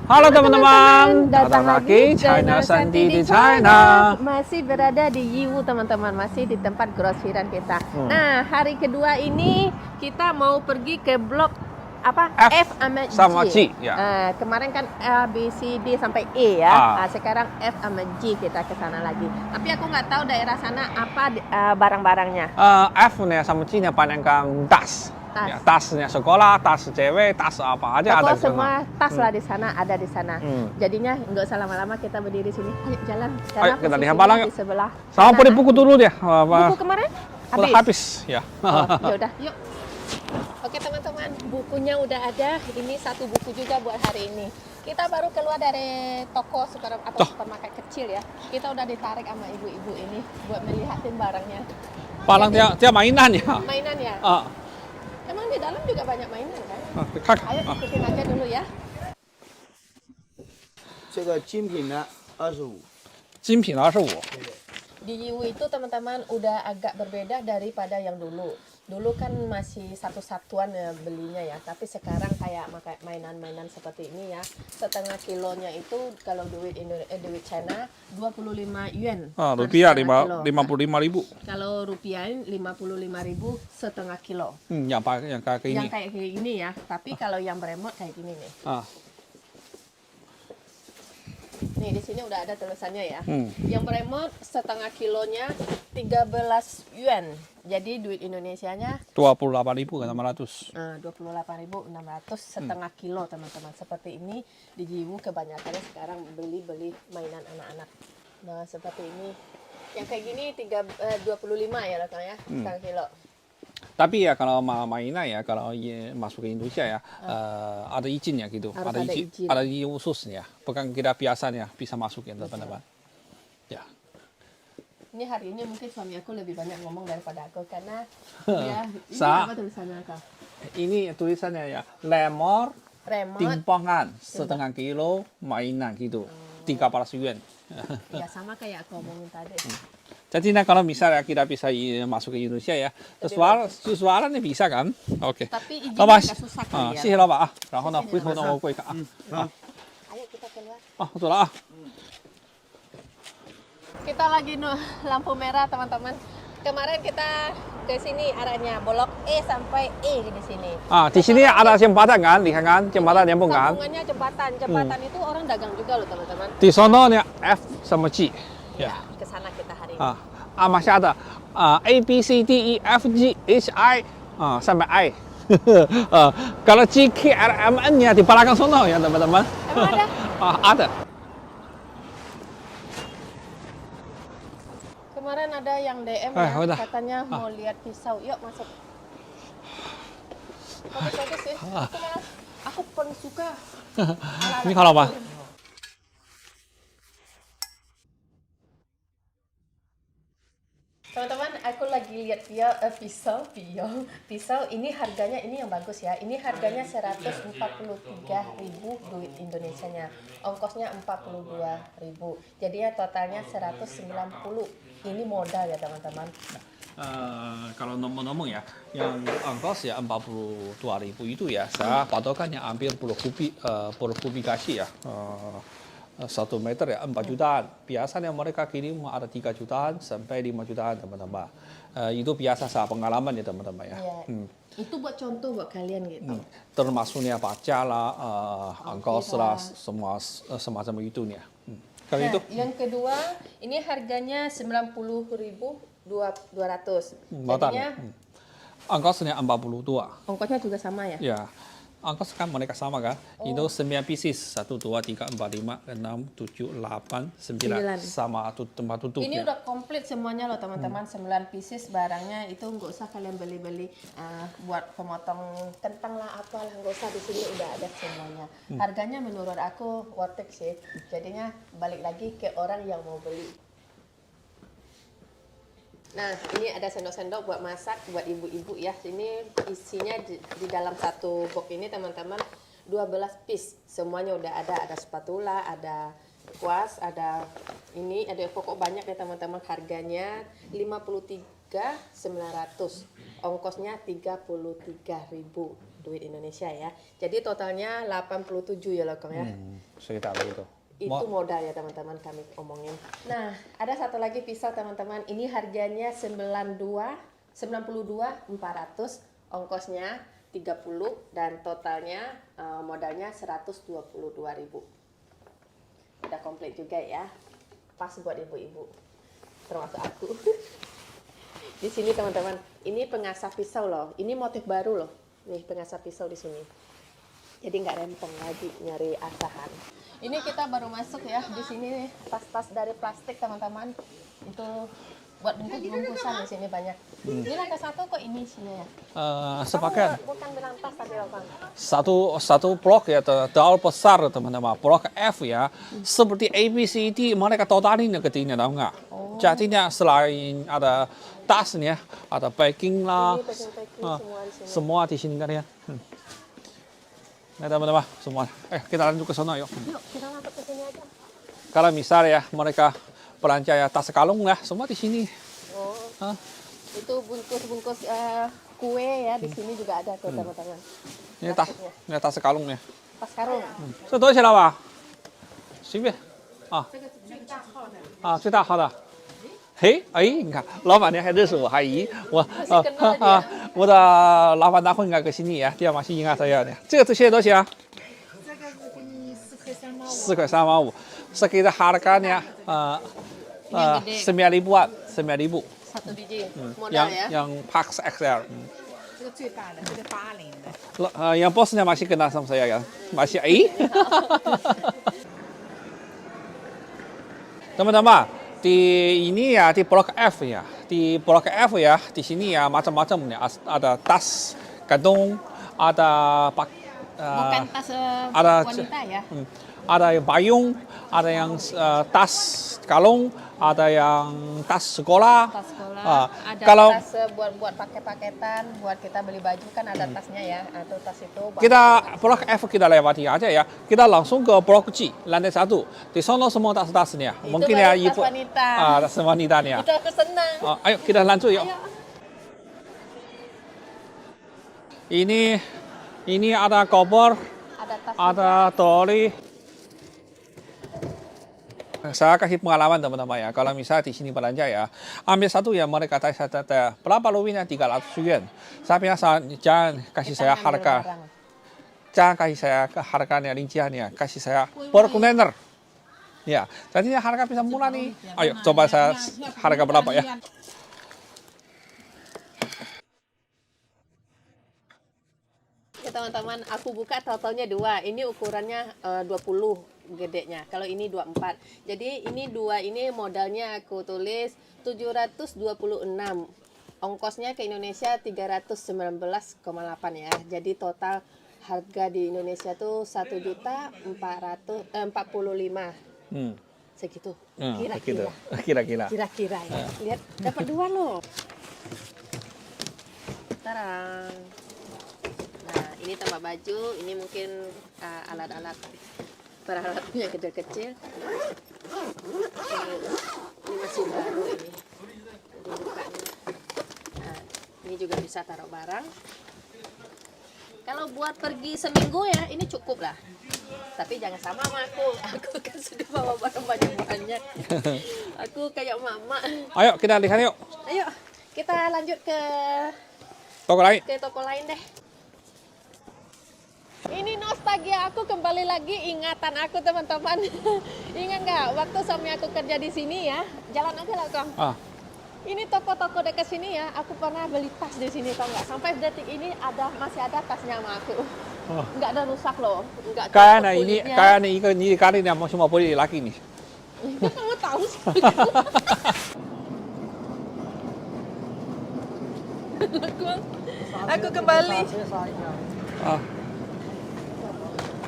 Halo teman-teman, datang lagi China Santi di China. Masih berada di Yiwu teman-teman, masih di tempat grosiran kita. Nah, hari kedua ini kita mau pergi ke blok apa? F sama G. Ya. Kemarin kan A, B, C, D sampai E ya. Sekarang F sama G kita ke sana lagi. Tapi aku nggak tahu daerah sana apa barang-barangnya. F-nya sama G-nya panjangkan tas. Ya, tasnya sekolah, tas cewek, tas apa aja ada di sana. Semua tas lah di sana, ada di sana. Jadinya nggak usah lama-lama kita berdiri sini. Ayo jalan. Ayo kita lihat barang di sebelah. Sama beli buku dulu dia. Buku kemarin? Habis. Ya. Ya udah, yuk. Oke teman-teman, bukunya udah ada. Ini satu buku juga buat hari ini. Kita baru keluar dari toko supermarket kecil ya. Kita udah ditarik sama ibu-ibu ini buat melihatin barangnya. Barang dia mainan ya. Mainan ya. Emang di dalam juga banyak mainan kan? Ayo ikutin aja dulu ya. 这个精品的25。精品25。 Di Yiwu itu teman-teman udah agak berbeda daripada yang dulu. Dulu kan masih satu-satuan ya belinya ya, tapi sekarang kayak mainan-mainan seperti ini ya. Setengah kilonya itu kalau duit China 25 yuan. Rupiah 55.000. Kalau rupiah 55.000 setengah kilo. Yang kayak ini. Yang kayak gini ya, tapi kalau yang beremot kayak gini nih. Nih di sini udah ada tulisannya ya. Yang beremot setengah kilonya 13 yuan. Jadi duit Indonesianya 28.600. 28.600 setengah kilo teman-teman. Seperti ini di Yiwu kebanyakannya sekarang beli mainan anak-anak. Nah seperti ini. Yang kayak gini 25 ya kan ya, setengah kilo. Tapi ya kalau mainan ya, kalau masuk ke Indonesia ya, ada izinnya gitu. Ada izin khususnya. Bukan kita biasanya bisa masuk ya teman-teman. Ya. Ini hari ini mungkin suami aku lebih banyak ngomong daripada aku karena ya ini apa tulisannya kak? Ini tulisannya ya, lemor timpangan setengah kilo mainan gitu, 13 yuan. Ya sama kayak aku ngomongin tadi. Jadi kalau misalnya kita bisa masuk ke Indonesia ya, suaranya bisa kan? Oke. Tapi izinnya agak susah kan ya. 谢谢老板啊，然后呢，回头呢我过去看啊。Ayo kita keluar. 走了啊。 Kita lagi lampu merah teman-teman. Kemarin kita ke sini arahnya blok E sampai E di sini. Di sini ada jembatan kan, lihat kan, jembatan nyambung kan? Sambungannya jembatan itu orang dagang juga loh teman-teman. Di sononya F sama G. Ya. Ke sana kita hari ini. Masih ada A B C D E F G H I sampai I. Kalau G K L M N-nya di belakang sono ya teman-teman. Emang ada? Ada. Kemarin ada yang DM ya, katanya mau lihat pisau. Yuk masuk. Bagus sih. Aku paling suka. Ini kalau apa? Teman-teman, aku lagi lihat pisau. Ini harganya ini yang bagus ya. Ini harganya 143.000 duit Indonesianya. Ongkosnya 42.000. Jadinya totalnya 190. Ini modal ya teman-teman. Kalau ngomong ya, yang ongkos ya 42.000 itu ya, saya patokannya hampir publikasi ya. 1 meter ya 4 jutaan. Biasanya mereka kirim ada 3 jutaan sampai 5 jutaan teman-teman. Itu biasa saya pengalaman ya teman-teman ya. Itu buat contoh buat kalian gitu. Termasuknya pajak lah, ongkos lah, semua semacam itu nih. Kalau itu? Yang kedua, ini harganya 90.200. Jadinya ongkosnya 42. Ongkosnya juga sama ya? Ya. Ongkos kan mereka sama kan? Itu 9 pieces. 1, 2, 3, 4, 5, 6, 7, 8, 9. Sama tempat duduk. Ini udah komplit semuanya loh teman-teman. 9 pieces barangnya itu nggak usah kalian beli-beli buat pemotong kentang lah apalah, nggak usah, di sini udah ada semuanya. Harganya menurut aku worth it sih. Jadinya balik lagi ke orang yang mau beli. Nah, ini ada sendok-sendok buat masak, buat ibu-ibu ya. Ini isinya di dalam satu box ini teman-teman 12 piece. Semuanya udah ada spatula, ada kuas, ada ini, ada pokok banyak ya teman-teman. Harganya 53.900. Ongkosnya 33.000. duit Indonesia ya. Jadi totalnya 87 ya loh Kang ya. Sekitar begitu. Itu modal ya teman-teman kami omongin. Nah, ada satu lagi pisau teman-teman. Ini harganya 92.400, ongkosnya 30 dan totalnya modalnya 122.000. Udah komplit juga ya. Pas buat ibu-ibu. Termasuk aku. Di sini teman-teman, ini pengasah pisau loh. Ini motif baru loh. Nih pengasah pisau di sini. Jadi nggak rempong lagi nyari asahan. Ini kita baru masuk ya. Di sini tas-tas dari plastik teman-teman. Itu buat bungkus-bungkusan di sini banyak. Ini lantai satu kok ini isinya ya? Sepakat. Bukan bilang tas tadi loh Bang. Satu blok ya terlalu besar teman-teman. Blok F ya. Seperti A, B, C, D mereka totalin ketinggian tahu nggak? Jadinya selain ada tasnya, ada packing lah. Ini packing semua di sini. Semua di sini kan ya. Nah teman-teman semua. Kita lanjut ke sana yuk. Yuk, kita masuk ke sini aja. Kalau misal ya mereka belanja ya tas kalung ya semua di sini. Oh. Hah? Itu bungkus-bungkus kue ya di sini juga ada tuh teman-teman. Ini tas kalung ya. Tas karung. 这多少钱了吧？随便啊。啊，最大号的。嘿，哎，你看，老板娘还认识我阿姨，我的老板大会应该个悉尼啊，第二马西应该这样的。这个现在多少钱啊？这个是给你4块3毛5。4块3毛5，是给的哈尔干呢9,500，9,500。 Satu biji modal ya. yang Pax XL。这个最大的，这个80的。yang bosnya masih kenal sama saya kan? Masih Teman-teman, di ini ya di blok F ya. Di blok F ya, di sini ya macam-macam ya. Ada tas gantung, ada Bukan tas ada wanita ya. ada yang payung, ada yang tas kalung, ada yang tas sekolah. Tas sekolah. Ada Kalau tas buat pakai paketan, buat kita beli baju kan ada tasnya ya. Atau tas itu. kita blok F kita lewati aja ya. Kita langsung ke blok G, lantai 1. Di sana semua tas-tasnya. Itu Mungkin baru ya tas ibu wanita. tas wanitanya. Itu aku senang. Ayo kita lanjut yuk. Ayo. Ini ada koper, Ada tas. ada troli. Saya kasih pengalaman teman-teman ya. Kalau misalnya di sini belanja ya, ambil satu ya mereka tanya berapa lebihnya 300 yuan. Saya bilang jangan kasih saya harga, jangan kasih saya harganya rinciannya, kasih saya per kontainer. Ya, jadinya harga bisa murah nih. Ayo coba saya harga berapa ya? Ya teman-teman, aku buka totalnya 2. Ini ukurannya 20 gedenya. Kalau ini 24. Jadi ini 2 ini modalnya aku tulis 726. Ongkosnya ke Indonesia 319,8 ya. Jadi total harga di Indonesia tuh 1.445. Segitu. Kira-kira. Kira-kira. Kira-kira ya. Lihat dapat 2 loh. Tarang. Nah, ini tambah baju, ini mungkin alat-alat peralatannya kecil-kecil. Ini masih baru ini. Dibukanya. Nah, ini juga bisa taruh barang. Kalau buat pergi seminggu ya, ini cukup lah. Tapi jangan sama aku. Aku kan sudah bawa barang banyak-banyak. Aku kayak mama. Ayo kita lihat yuk. Ayo, kita lanjut ke Toko lain. toko lain deh. Ini nostalgia aku kembali lagi, ingatan aku teman-teman. Ingat nggak waktu suami aku kerja di sini ya? Jalan aja lah Kang. Ini toko-toko dekat sini ya, aku pernah beli tas di sini tau nggak? Sampai detik ini masih ada tasnya sama aku. Nggak ada rusak loh. Nggak Kayaknya copot ini kulitnya. kayaknya ini kali ini mau cuma boleh laki nih. Kok kamu tahu sih? Aku kembali.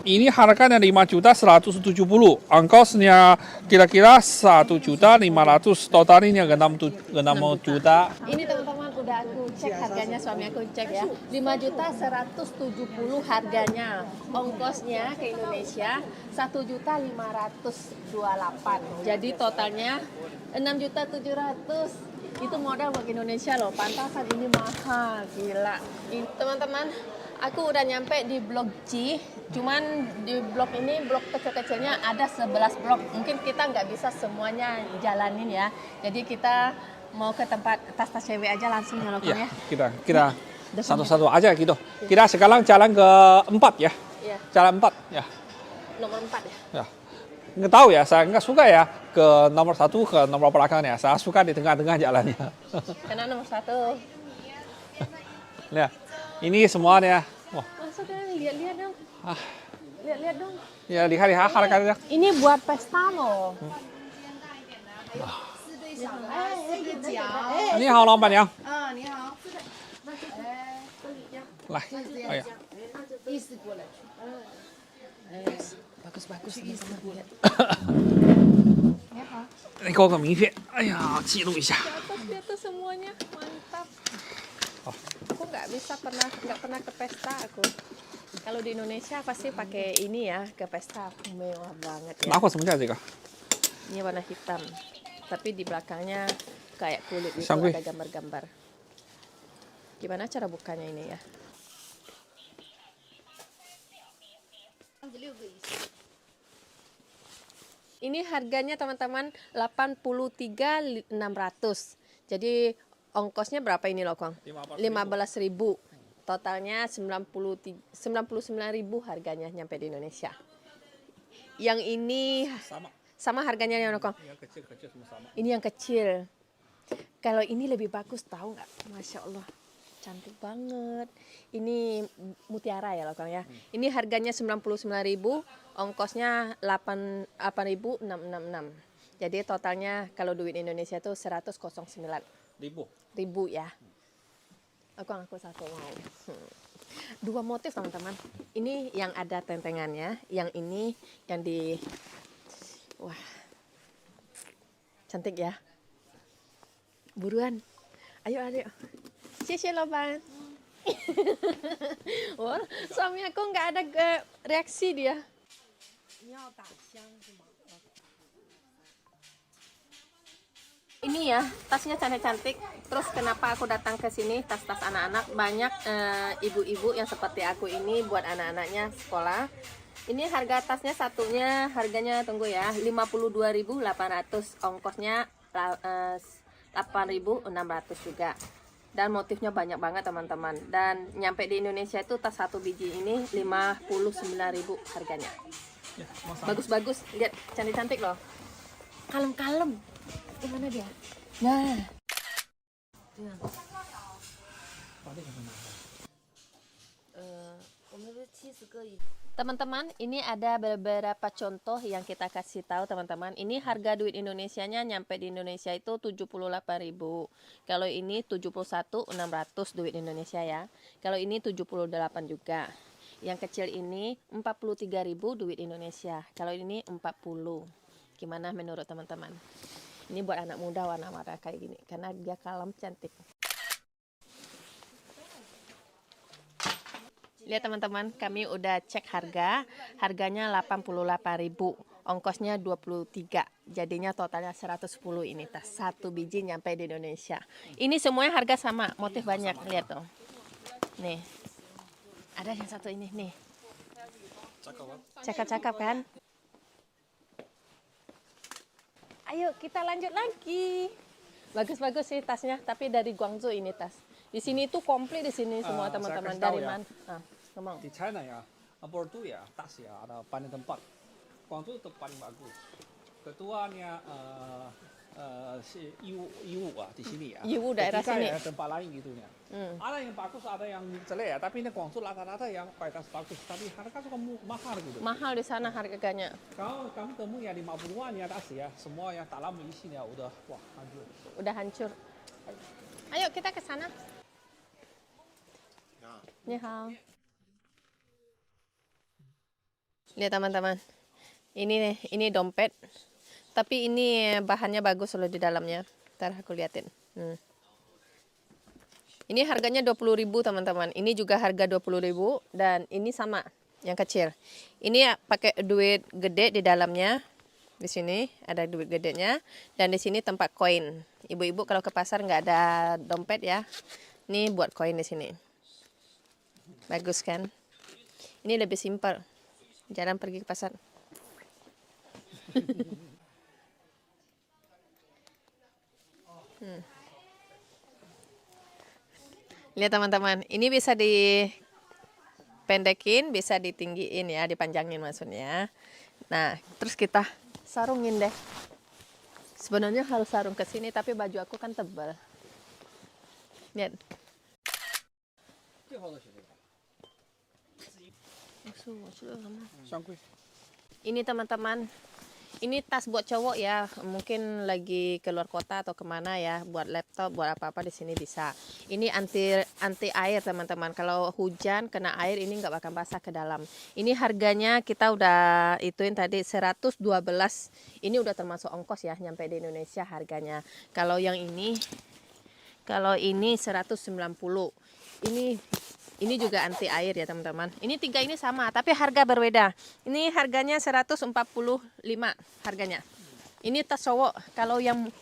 Ini harganya 5.170.000, ongkosnya kira-kira 1.500.000, totalnya 6 juta. Ini teman-teman udah aku cek harganya, suami aku cek ya. 5.170.000 harganya. Ongkosnya ke Indonesia 1.528. Jadi totalnya 6.700.000. Itu modal buat Indonesia loh. Pantasan ini mahal, gila. Teman-teman, Aku udah nyampe di blok G, cuman di blok ini, blok kecil-kecilnya ada 11 blok. Mungkin kita nggak bisa semuanya jalanin ya. Jadi kita mau ke tempat tas-tas cewek aja langsung ya Lokong Ya, ya. kita satu-satu aja gitu. Kita sekarang jalan ke 4 ya. Iya, Jalan 4 ya. nomor 4 ya. Ya. Nggak tahu ya, saya nggak suka ya ke nomor 1 ke nomor belakangnya. Saya suka di tengah-tengah jalannya. Karena nomor 1. Lihat, ini semuanya. Wah, Masuk kan, lihat-lihat dong. Lihat-lihat dong. ya lihat harganya. Ini buat pesta loh. 你好，老板娘。啊，你好，来，哎呀，意思过来。 Bagus-bagus teman-teman. 你好， 你给我个名片，哎呀，记录一下。 Di atas semuanya, mantap. Aku nggak pernah ke pesta aku. Kalau di Indonesia pasti pakai ini ya ke pesta, mewah banget 拿 ya. 货什么价这个？ Ini warna hitam, tapi di belakangnya kayak kulit itu Sanggup. ada gambar-gambar. Gimana cara bukanya ini ya? Ini harganya teman-teman 83.600. Jadi ongkosnya berapa ini loh, Kong? 15.000. Totalnya 99.000 harganya nyampe di Indonesia. Yang ini sama. sama harganya ya, Kong. Yang kecil-kecil semua sama. Ini yang kecil. Kalau ini lebih bagus tahu nggak? Masya Allah, cantik banget. Ini mutiara ya loh Kang ya. Ini harganya 99.000, ongkosnya 8.666. Jadi totalnya kalau duit Indonesia itu 109.000 ya. Aku satu mau. Dua motif teman-teman. Ini yang ada tentengannya, yang ini yang di wah. Cantik ya. Buruan. Ayo adik. Xie lo bang. Wah, suami aku nggak ada reaksi dia. Ini ya, tasnya cantik-cantik. Terus kenapa aku datang ke sini, tas-tas anak-anak. Banyak ibu-ibu yang seperti aku ini buat anak-anaknya sekolah. Ini harga tasnya satunya, harganya tunggu ya, 52.800. Ongkosnya 8.600 juga. Dan motifnya banyak banget teman-teman. Dan nyampe di Indonesia itu tas satu biji ini 59.000 harganya. Bagus-bagus, lihat cantik-cantik loh. Kalem-kalem. Gimana dia? Nah. Teman-teman, ini ada beberapa contoh yang kita kasih tahu teman-teman. Ini harga duit Indonesianya nyampe di Indonesia itu 78.000. Kalau ini 71.600 duit Indonesia ya. Kalau ini 78 juga. Yang kecil ini 43.000 duit Indonesia. Kalau ini 40. Gimana menurut teman-teman? Ini buat anak muda warna-warna kayak gini karena dia kalem cantik. Lihat teman-teman, kami udah cek harga. Harganya 88.000. Ongkosnya 23. Jadinya totalnya 110 ini tas. Satu biji nyampe di Indonesia. Ini semuanya harga sama, motif banyak. Lihat tuh. Nih. Ada yang satu ini nih. Cakep-cakep kan? Ayo kita lanjut lagi. Bagus-bagus sih tasnya, tapi dari Guangzhou ini tas. Di sini tuh komplit di sini semua teman-teman. Dari mana? Ngomong. Di China ya, Bordeaux ya, tas ya, ada paling tempat. Guangzhou itu paling bagus. Ketuanya si Yiwu di sini ya. Yiwu daerah Ketika sini. Ya, tempat lain gitu ya. Ada yang bagus, ada yang jelek ya. Tapi ini Guangzhou rata-rata yang kualitas bagus. Tapi harga juga mahal gitu. Mahal di sana harganya. Kalau kamu temu ya 50-an ya tas ya, semua yang dalam isinya udah wah hancur. Udah hancur. Ayo kita ke sana. Ni hao. Lihat teman-teman. Ini dompet. Tapi ini bahannya bagus loh di dalamnya. Ntar aku liatin. Ini harganya 20.000 teman-teman. Ini juga harga 20.000 dan ini sama yang kecil. Ini pakai duit gede di dalamnya. Di sini ada duit gedenya dan di sini tempat koin. Ibu-ibu kalau ke pasar nggak ada dompet ya. Ini buat koin di sini. Bagus kan? Ini lebih simpel. Jarang pergi ke pasar. Lihat teman-teman, ini bisa dipendekin, bisa ditinggiin ya, dipanjangin maksudnya. Nah, terus kita sarungin deh. Sebenarnya harus sarung ke sini, tapi baju aku kan tebal. Lihat. Ini teman-teman, ini tas buat cowok ya, mungkin lagi keluar kota atau kemana ya, buat laptop, buat apa-apa di sini bisa. Ini anti air teman-teman. Kalau hujan kena air ini nggak bakal basah ke dalam. Ini harganya kita udah ituin tadi 112. Ini udah termasuk ongkos ya, nyampe di Indonesia harganya. Kalau ini 190. Ini juga anti air ya teman-teman. Ini 3 ini sama, tapi harga berbeda. Ini harganya 145 harganya. Ini tas cowok. Kalau yang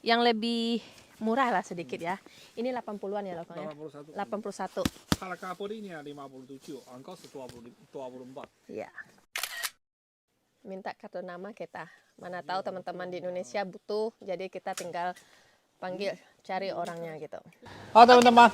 lebih murah lah sedikit ya. Ini 80-an ya lokalnya. 81. Harga polinya 57, ongkos 24. Iya. Minta kartu nama kita. Mana tahu teman-teman di Indonesia butuh, jadi kita tinggal panggil, cari orangnya gitu. Oh teman-teman,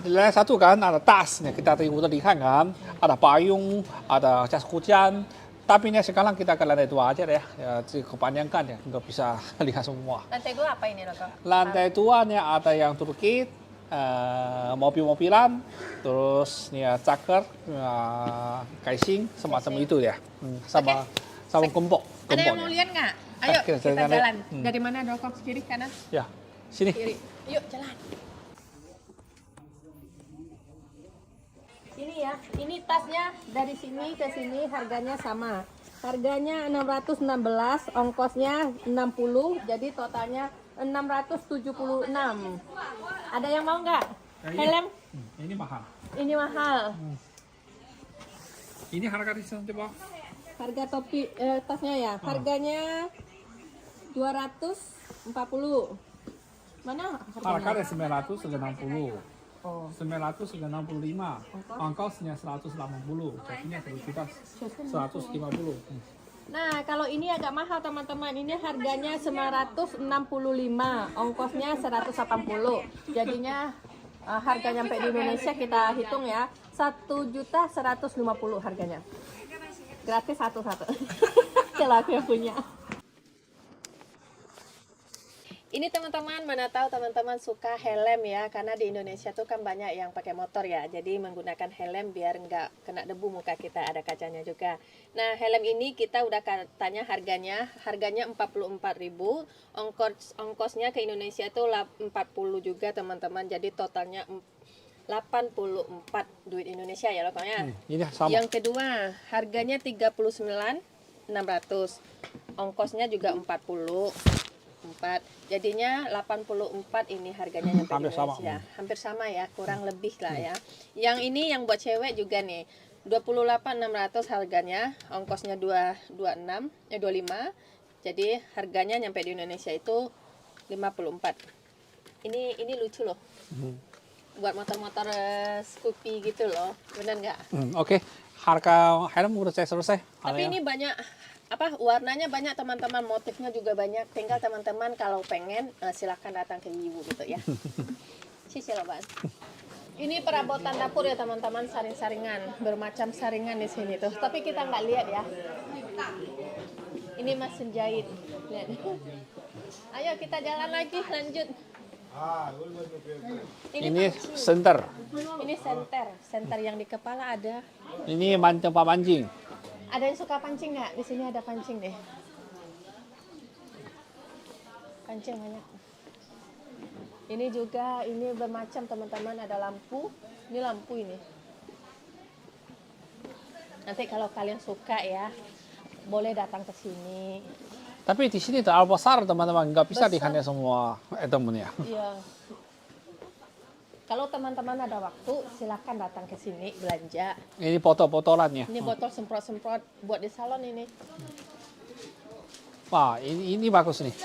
di lain satu kan ada tas, nih kita tadi udah lihat kan, ada payung, ada jas hujan. Tapi ini sekarang kita ke lantai 2 aja ya, kepanjangkan ya, nggak bisa lihat semua. Lantai 2 apa ini loh? Lantai 2-nya ada yang Turki, mobil-mobilan, terus nih ya caker, casing, semacam itu ya, sama gembok. Ada yang mau lihat nggak? Ayo Kita kita jalan. jalan. Dari mana Dokter? Kiri kanan? Ya, sini. Kiri. Yuk jalan. Ini ya, ini tasnya dari sini ke sini harganya sama. Harganya 616, ongkosnya 60, jadi totalnya 676. Ada yang mau nggak? Helm? Ini mahal. Ini mahal. Ini harga di sana coba. Harga topi tasnya ya, harganya 240. Mana Harga harganya? 960. Oh, 965. Ongkosnya 180. Jadinya 150. nah, kalau ini agak mahal teman-teman. Ini harganya 965, ongkosnya 180. Jadinya harga nyampe di Indonesia kita hitung ya, 1.150 harganya. Gratis satu-satu. Kalau aku yang punya. Ini teman-teman, mana tahu teman-teman suka helm ya, karena di Indonesia tuh kan banyak yang pakai motor ya, jadi menggunakan helm biar nggak kena debu muka kita, ada kacanya juga. Nah, helm ini kita udah tanya harganya 44.000, ongkosnya ke Indonesia tuh 40 juga teman-teman, jadi totalnya 84 duit Indonesia ya pokoknya. Ini sama. Yang kedua, harganya 39.600, ongkosnya juga 44, jadinya 84 ini harganya nyampe di Indonesia. Hampir sama ya, kurang lebih lah ya. Yang ini yang buat cewek juga nih, 28.600 harganya, ongkosnya 25, jadi harganya nyampe di Indonesia itu 54. Ini lucu loh. Buat motor-motor Scoopy gitu loh, bener nggak? Oke. Harga helm udah saya selesai. Tapi ini banyak warnanya banyak teman-teman, motifnya juga banyak. Tinggal teman-teman kalau pengen silakan datang ke Yiwu gitu ya. Silakan. Ini perabotan dapur ya teman-teman, saring-saringan, bermacam saringan di sini tuh. Tapi kita nggak lihat ya. Ini mesin jahit. Lihat. Ayo kita jalan lagi, lanjut. Ini senter. Ini senter yang di kepala ada. Ini tempat mancing. Ada yang suka pancing nggak? Di sini ada pancing deh. Pancing banyak. Ini juga, ini bermacam teman-teman, ada lampu. Ini lampu ini. Nanti kalau kalian suka ya, boleh datang ke sini. Tapi di sini terlalu besar teman-teman, nggak bisa Besar. dilihatnya semua temennya. Iya. Kalau teman-teman ada waktu, silakan datang ke sini belanja. Ini botol-botolannya. Ini botol semprot-semprot buat di salon ini. Wah, ini bagus nih.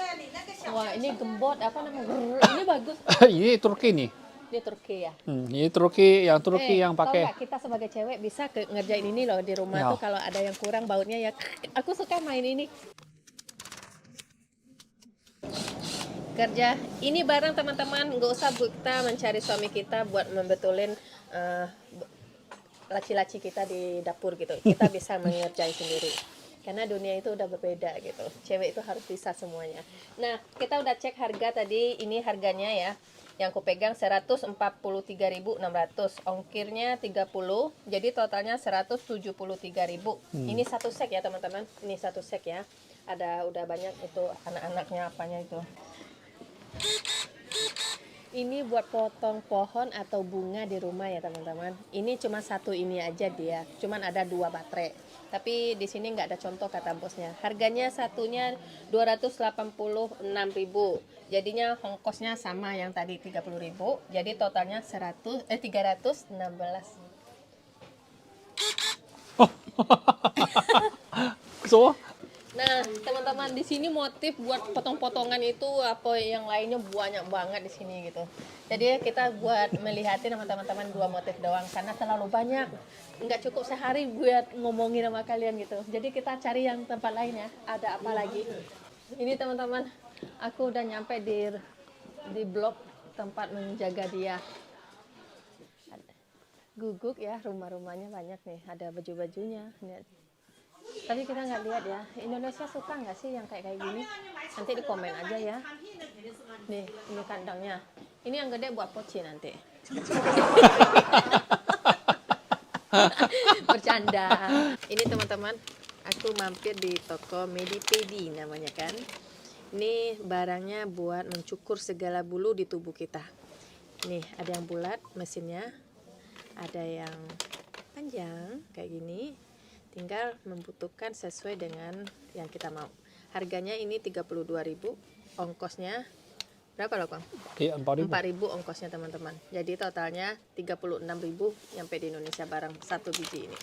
Wah, ini gembot apa namanya? Ini bagus. Ini Turki nih. Ini Turki ya. Ini Turki yang tahu pakai. nggak, kita sebagai cewek bisa ngerjain ini loh di rumah Ya. tuh kalau ada yang kurang bautnya ya. Aku suka main ini. Kerja ini barang teman-teman, nggak usah kita mencari suami kita buat membetulin laci-laci kita di dapur gitu. Kita bisa mengerjain sendiri. Karena dunia itu udah berbeda gitu. Cewek itu harus bisa semuanya. Nah, kita udah cek harga tadi. Ini harganya ya. Yang aku pegang 143.600, ongkirnya 30, jadi totalnya 173.000. Ini satu sek ya teman-teman, ini satu sek ya. Ada udah banyak itu anak-anaknya apanya itu. Ini buat potong pohon atau bunga di rumah ya teman-teman. Ini cuma satu ini aja dia, cuman ada 2 baterai. Tapi di sini nggak ada contoh kata bosnya. Harganya satunya 286.000. Jadinya ongkosnya sama yang tadi 30.000. Jadi totalnya 316. So, Nah, teman-teman di sini motif buat potong-potongan itu apa yang lainnya banyak banget di sini gitu. Jadi kita buat melihatin sama teman-teman 2 motif doang karena terlalu banyak. Nggak cukup sehari buat ngomongin sama kalian gitu. Jadi kita cari yang tempat lain ya. Ada apa lagi? Ini teman-teman, aku udah nyampe di blok tempat menjaga dia. Guguk ya, rumah-rumahnya banyak nih. Ada baju-bajunya. Tapi kita nggak lihat ya, Indonesia suka nggak sih yang kayak gini? Nanti di komen aja ya. Nih, ini kandangnya. Ini yang gede buat poci nanti. Bercanda. Ini teman-teman, aku mampir di toko Medipedi namanya kan. Ini barangnya buat mencukur segala bulu di tubuh kita. Nih, ada yang bulat mesinnya, ada yang panjang kayak gini. Tinggal membutuhkan sesuai dengan yang kita mau. Harganya ini 32.000, ongkosnya berapa loh Kang? iya 4.000. 4.000 ongkosnya teman-teman. Jadi totalnya 36.000 nyampe di Indonesia barang satu biji ini.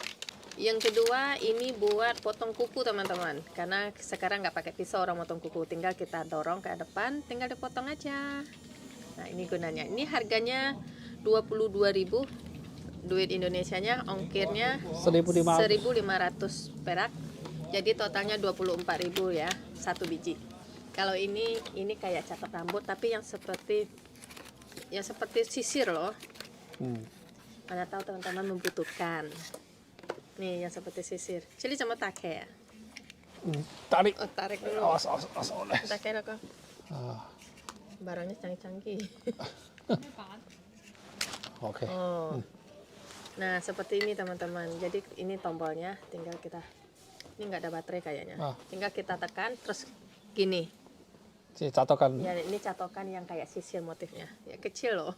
Yang kedua ini buat potong kuku teman-teman. Karena sekarang nggak pakai pisau orang potong kuku, tinggal kita dorong ke depan, tinggal dipotong aja. Nah ini gunanya. Ini harganya 22.000. Duit Indonesianya ongkirnya 1.500. 1.500 perak. Jadi totalnya 24.000 ya, satu biji. Kalau ini kayak catat rambut tapi yang seperti sisir loh. Mana tahu teman-teman membutuhkan. Nih yang seperti sisir. Cili sama take ya. Tarik. Oh, tarik dulu. Awas oleh. Take lah kok. Barangnya canggih-canggih. Oke. Oh. Nah seperti ini teman-teman. Jadi ini tombolnya, tinggal kita. Ini nggak ada baterai kayaknya. Tinggal kita tekan, terus gini. Si catokan. Ya ini catokan yang kayak sisir motifnya. Ya kecil loh.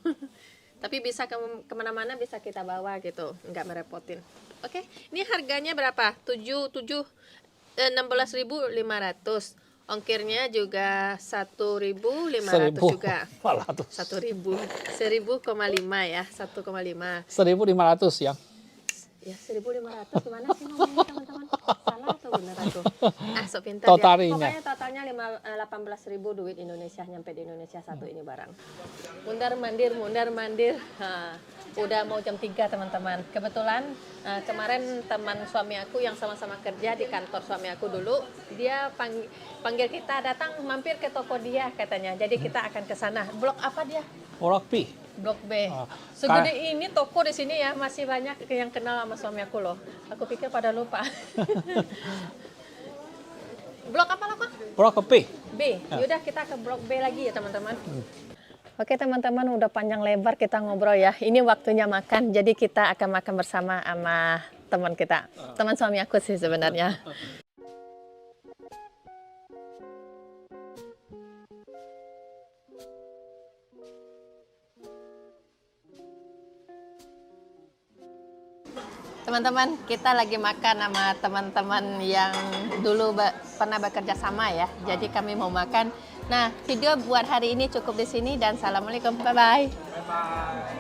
Tapi bisa kemana-mana bisa kita bawa gitu, nggak merepotin. Oke, ini harganya berapa? 16.500. Ongkirnya juga 1.500 juga. 1.500. 1.000,5 ya, 1,5. 1.500 ya. Ya 1.500 gimana sih ngomongnya teman-teman? Salah atau benar aku? Sok pintar Totalnya. ya. Pokoknya totalnya 18.000 duit Indonesia, nyampe di Indonesia satu ini barang. Mundar mandir. Udah mau jam 3 teman-teman. Kebetulan kemarin teman suami aku yang sama-sama kerja di kantor suami aku dulu, dia panggil kita datang mampir ke toko dia katanya. Jadi kita akan ke sana. Blok apa dia? Blok P. Blok B. Segede ini toko di sini ya, masih banyak yang kenal sama suami aku loh. Aku pikir pada lupa. Blok apa loh kok? Blok P. B. Yaudah kita ke blok B lagi ya teman-teman. Oke teman-teman, udah panjang lebar kita ngobrol ya. Ini waktunya makan, jadi kita akan makan bersama sama teman kita. Teman suami aku sih sebenarnya. Teman-teman, kita lagi makan sama teman-teman yang dulu pernah bekerja sama ya. Jadi kami mau makan. Nah, video buat hari ini cukup di sini dan assalamualaikum. Bye-bye.